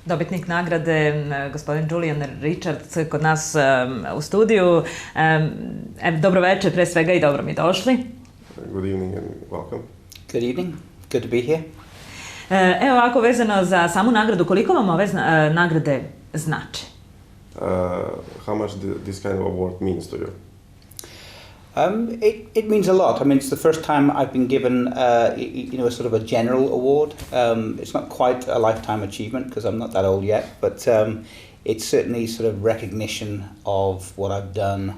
Dobitnik nagrade, gospodin Julian Richards, kod nas u studiju. Dobro večer, pre svega, i dobro mi došli. Good evening and welcome. Good evening. Good to be here. Evo ovako, vezano za samu nagradu, koliko vam ove nagrade znače? How much this kind of award means to you? It means a lot. I mean, it's the first time I've been given, a sort of a general award. It's not quite a lifetime achievement because I'm not that old yet, but it's certainly sort of recognition of what I've done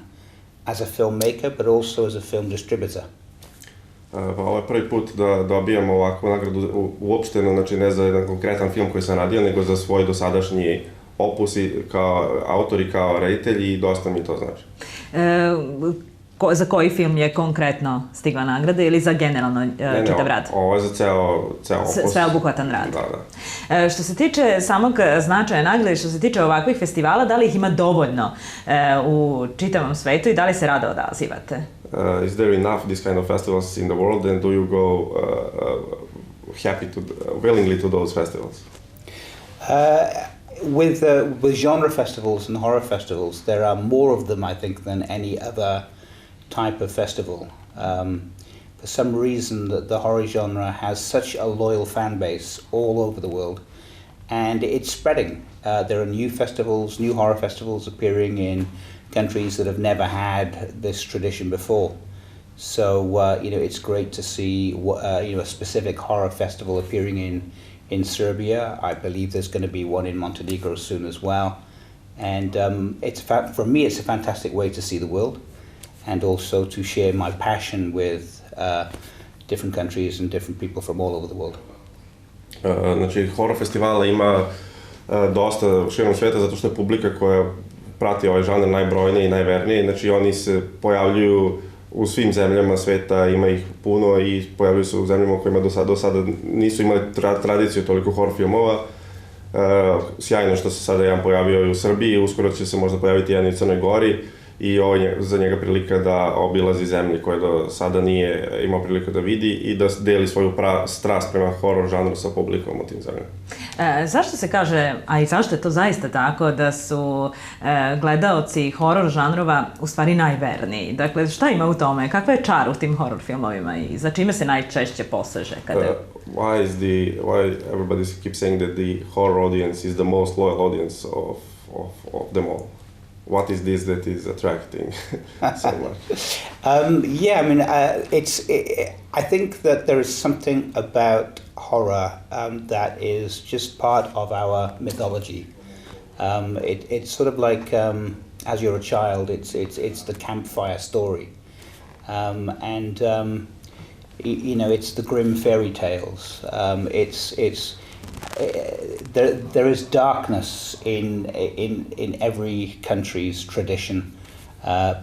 as a filmmaker, but also as a film distributor. Ovo je prvi put da dobijam ovakvu nagradu uopšteno, znači ne za jedan konkretan film koji sam radio, nego za svoj dosadašnji opus kao autor i kao reditelj i dosta mi to znači. Za koji film je konkretno stigla nagrada ili za generalno čitav rad? Ovo je za ceo opus. Sveobuhvatan rad. Da. Što se tiče samog značaja nagrade, što se tiče ovakvih festivala, da li ih ima dovoljno u čitavom svetu i da li se rado odazivate? Is there enough these kind of festivals in the world, and do you go willingly to those festivals? With genre festivals and horror festivals, there are more of them, I think, than any other type of festival. For some reason, the horror genre has such a loyal fan base all over the world, and it's spreading. There are new horror festivals appearing in countries that have never had this tradition before. So, it's great to see a specific horror festival appearing in Serbia. I believe there's going to be one in Montenegro soon as well. And for me, it's a fantastic way to see the world, and also to share my passion with different countries and different people from all over the world. Znači, horror festivala ima dosta širom sveta zato što je publika koja prati ovaj žanr najbrojniji i najverniji. Znači, oni se pojavljuju u svim zemljama sveta, ima ih puno i pojavljuju se u zemljama kojima do sada nisu imali tradiciju toliko horror filmova. Sjajno što se sada jedan pojavio i u Srbiji, uskoro će se možda pojaviti jedan i u Crnoj Gori i ovo je za njega prilika da obilazi zemlje koje do sada nije imao priliku da vidi i da deli svoju strast prema horror žanru sa publikom u tim zemljama. Zašto se kaže, a i zašto je to zaista tako, da su gledaoci horror žanrova u stvari najverniji? Dakle, šta ima u tome? Kakva je čar u tim horror filmovima i za čime se najčešće poseže? Why everybody keeps saying that the horror audience is the most loyal audience of them all? What is this that is attracting so much? I think that there is something about horror that is just part of our mythology. It's sort of like as you're a child, it's the campfire story, it's the grim fairy tales. There is darkness in every country's tradition,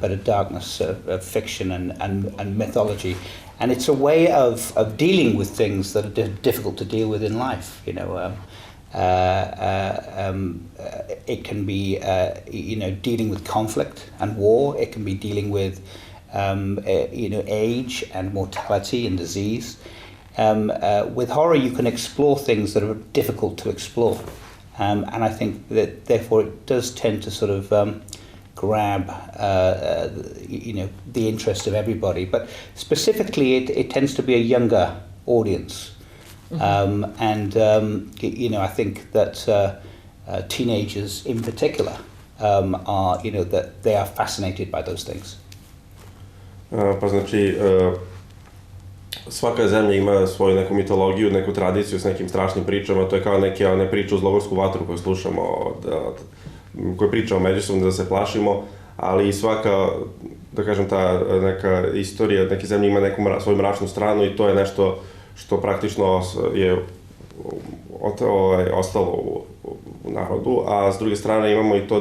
but a darkness of fiction and mythology, and it's a way of dealing with things that are difficult to deal with in life. It can be dealing with conflict and war. It can be dealing with age and mortality and disease. With horror, you can explore things that are difficult to explore, and I think that therefore it does tend to sort of grab the interest of everybody. But specifically, it tends to be a younger audience, I think that teenagers in particular are that they are fascinated by those things. Pa znači, svaka zemlja ima svoju neku mitologiju, neku tradiciju s nekim strašnim pričama, to je kao neke priče u Zlogorsku vatru koju slušamo, koju pričamo međusobno da se plašimo, ali i svaka, da kažem, ta neka istorija neke zemlje ima neku svoju mračnu stranu i to je nešto što praktično je ostalo u narodu, a s druge strane imamo i to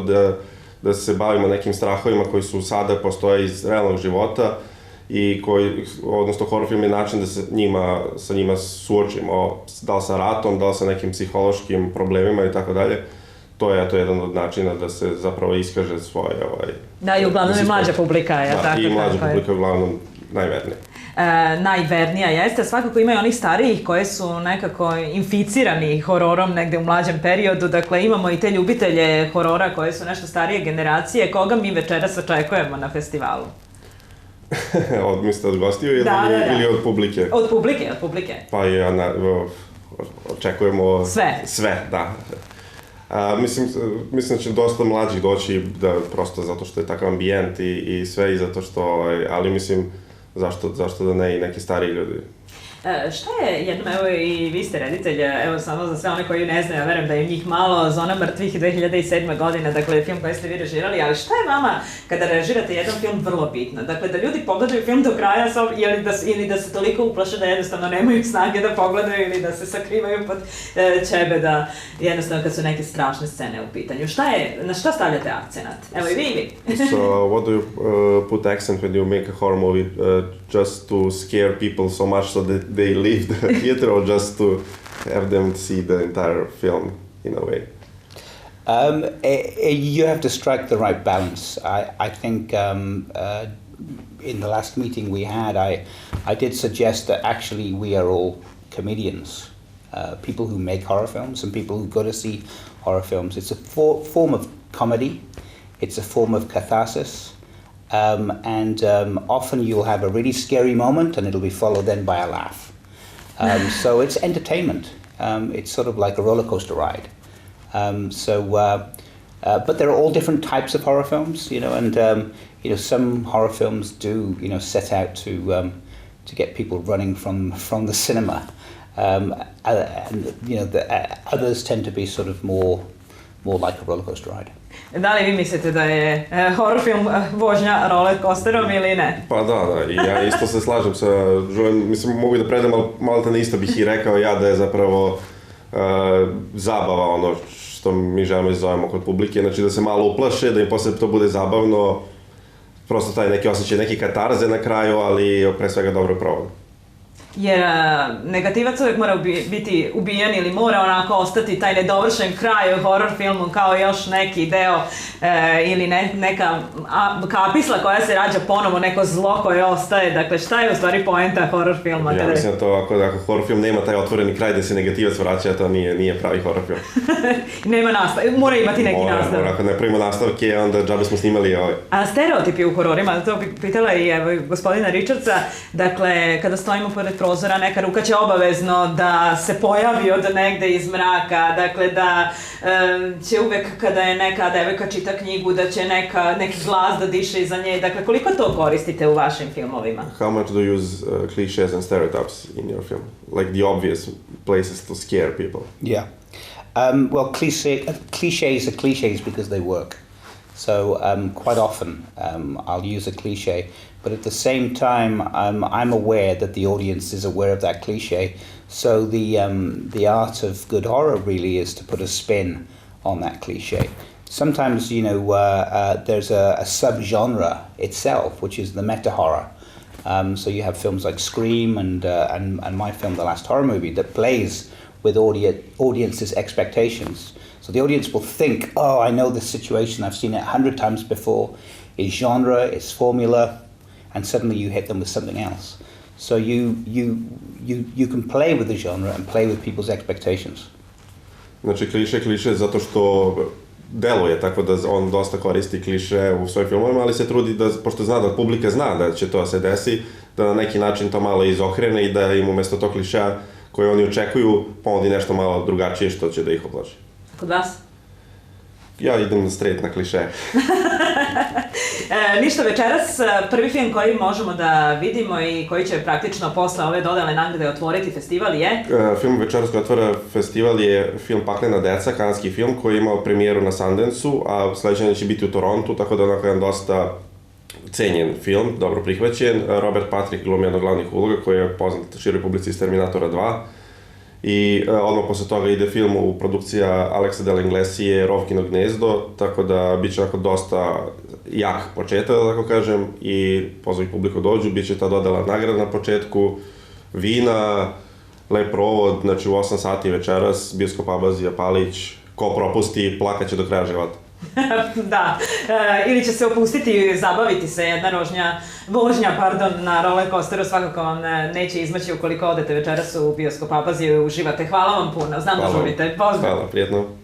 da se bavimo nekim strahovima koji su sada postoje iz realnog života i odnosno horror film je način da se sa njima suočimo, da li sa ratom, da li sa nekim psihološkim problemima i tako dalje. To je jedan od načina da se zapravo iskaže svoje... Da, i uglavnom je mlađa publika, je tako? Da, i mlađa publika uglavnom najvernije. Najvernija jeste, svakako ima i onih starijih koje su nekako inficirani hororom negde u mlađem periodu, dakle imamo i te ljubitelje horora koje su nešto starije generacije. Koga mi večeras očekujemo na festivalu? Mislite od gostiju ili od publike? Od publike. Pa očekujemo sve, da. Mislim da će dosta mlađih doći, prosto zato što je takav ambijent i sve, i zato što, ali mislim, zašto da ne i neki stariji ljudi. Šta je jedno, evo i vi ste reditelj, evo samo za sve one koji ne znaju, ja verujem da je njih malo, Zona mrtvih 2007. godine, dakle film koji ste vi režirali, ali šta je vama kada režirate jedan film vrlo bitno? Dakle, da ljudi pogledaju film do kraja ili da se toliko uplaše da jednostavno nemaju snage da pogledaju ili da se sakrivaju pod ćebe, da jednostavno kad su neke strašne scene u pitanju. Na šta stavljate akcenat? Evo i vi. So, what do you put accent when you make a horror movie? Just to scare people so much so that they leave the theater, or just to have them see the entire film in a way? You have to strike the right balance. I think in the last meeting we had, I did suggest that actually we are all comedians, people who make horror films and people who go to see horror films. It's a form of comedy, it's a form of catharsis. And often you'll have a really scary moment and it'll be followed then by a laugh. So it's entertainment. It's sort of like a roller coaster ride. But there are all different types of horror films, and some horror films do, set out to get people running from the cinema. And others tend to be sort of more like a roller coaster ride. Da li vi mislite da je horror film vožnja roller coasterom ili ne? Pa da, i ja isto se slažem sa Julian, mislim mogu da predam, ali malo te isto bih i rekao ja da je zapravo zabava ono što mi želimo izazovemo kod publike, znači da se malo uplaše, da im posle to bude zabavno, prosto taj neki osjećaj, neki katarze na kraju, ali pre svega dobro provod. Jer negativac uvijek mora biti ubijen ili mora onako ostati taj nedovršen kraj u horror filmu kao još neki deo ili neka kapisla koja se rađa ponovo, neko zlo koje ostaje. Dakle, šta je u stvari poenta horror filma? Ja mislim da to ako horror film nema taj otvoreni kraj gde se negativac vraća, to nije pravi horror film. Nema nastavka, mora imati neki nastavak. Ako ne pravimo nastavke, onda džabe smo snimali ovaj. A stereotipi u hororima, to bi pitala i gospodina Richardsa, dakle, kada stojimo pored prozora, neka ruka će obavezno da se pojavi od negde iz mraka, dakle da će uvek kada je neka devojka čita knjigu da će neki glas da diše iza nje, dakle koliko to koristite u vašim filmovima? How much do you use cliches and stereotypes in your film? Like the obvious places to scare people? Yeah. Well, cliches are cliches because they work. So quite often I'll use a cliche, but at the same time I'm aware that the audience is aware of that cliche. So the art of good horror really is to put a spin on that cliche. Sometimes there's a subgenre itself, which is the meta horror. So you have films like Scream and my film, The Last Horror Movie, that plays with audience's expectations. So the audience will think, oh, I know this situation, I've seen it 100 times before, it's genre, it's formula, and suddenly you hit them with something else. So you can play with the genre and play with people's expectations. Znači kliše zato što deluje, tako da on dosta koristi kliše u svojim filmovima, ali se trudi da, pošto zna da publika zna da će to se desi, da na neki način to malo izokrene i da im umesto tog klišeja koje oni očekuju, ponudi nešto malo drugačije što će da ih oblaži. Kod vas? Ja idem straight na kliše. Ništa, večeras prvi film koji možemo da vidimo i koji će praktično posle ove dodale nagrade otvoriti festival je? Film večeras koji otvara festival je film Paklena deca, kanadski film koji je imao premijeru na Sundance-u, a sledeće će biti u Torontu, tako da onako jedan dosta cenjen film, dobro prihvaćen. Robert Patrick glumi jednog glavnih uloga koji je poznat široj publici iz Terminatora 2. I odmah posle toga ide film u produkcija Alexa de la Inglesije, Rovkino gnezdo, tako da bit će onako dosta jak početak, da tako kažem, i pozove publiku dođu, bit će ta dodala nagrada na početku, vina, lep provod, znači u 8 sati večeras, bioskop Abazija Palić, ko propusti, plakaće do kraja života. Da, ili će se opustiti i zabaviti se jedna vožnja na roller coasteru, svakako vam neće izmaći ukoliko odete večeras u bioskop Apaziju i uživate. Hvala vam puno, znam da žurite, pozdrav! Hvala, prijetno!